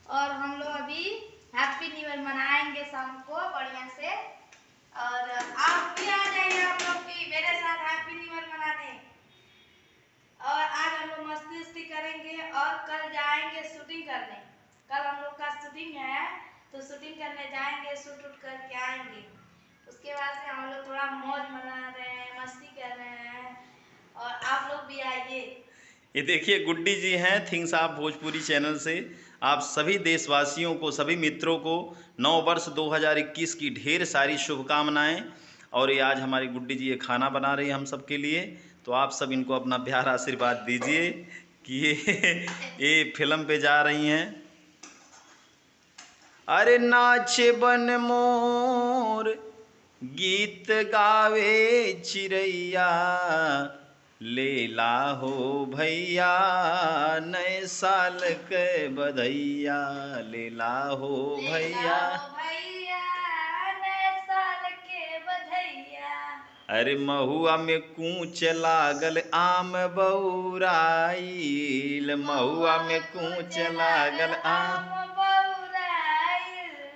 और हम लोग अभी हैप्पी न्यू ईयर मनाएंगे शाम को बढ़िया से। और आप भी आ जाइए हम लोग भी मेरे साथ हैप्पी न्यू ईयर मनाने। और आज हम लोग मस्ती उस्ती करेंगे और कल जाएंगे शूटिंग करने। कल हम लोग का शूटिंग है तो शूटिंग करने जाएंगे, शूट उट करके आएंगे। उसके बाद से हम लोग थोड़ा मौज मना रहे हैं, मस्ती कर रहे हैं। और आप लोग भी आइए। ये देखिए गुड्डी जी हैं थिंग्स ऑफ भोजपुरी चैनल से। आप सभी देशवासियों को, सभी मित्रों को नव वर्ष 2021 की ढेर सारी शुभकामनाएं। और ये आज हमारी गुड्डी जी ये खाना बना रही है हम सब के लिए, तो आप सब इनको अपना प्यार आशीर्वाद दीजिए कि ये फिल्म पे जा रही हैं। अरे नाचे बन मोर गीत गावे चिड़ैया, लेला हो भैया नए साल के बधैया, लेला हो भैया नए साल के बधैया। अरे महुआ में कूच लागल आम बौराइल, महुआ में कूच लागल आम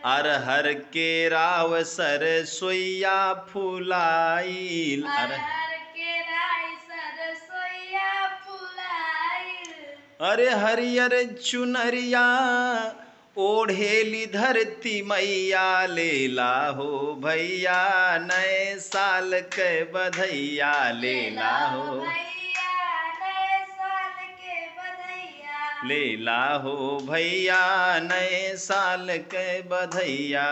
अरहर के राव सरसोईया फुलाइल, अरे हरियर चुनरिया ओढ़ेली धरती मैया, लेला हो भैया नए साल के बधैया, लेला हो लेला हो भैया नए साल के बधैया।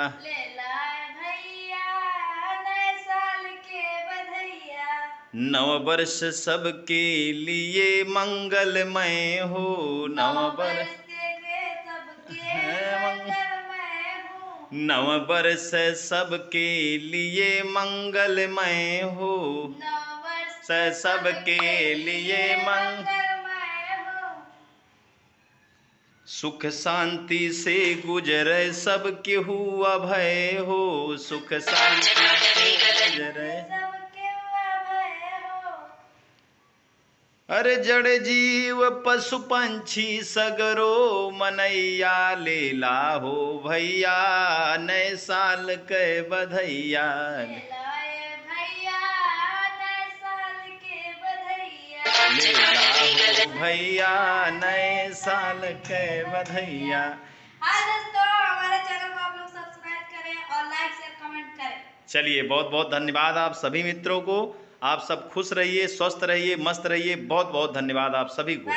नव वर्ष सबके लिए मंगलमय हो, नव वर्ष नव वर्ष सबके लिए मंगलमय हो, सबके लिए सुख शांति से गुजरे सब केहू अभय हो, सुख शांति से गुजरे। अरे जड़ जीव पशु पंछी सगरो मनैया, लेला हो भैया नए साल के बधैया, लेला हो भैया नए साल के बधैया। हाँ दोस्तों, हमारे चैनल को आप लोग सब्सक्राइब करें और लाइक शेयर कमेंट करें। चलिए बहुत बहुत धन्यवाद आप सभी मित्रों को। आप सब खुश रहिए, स्वस्थ रहिए, मस्त रहिए। बहुत बहुत धन्यवाद आप सभी को।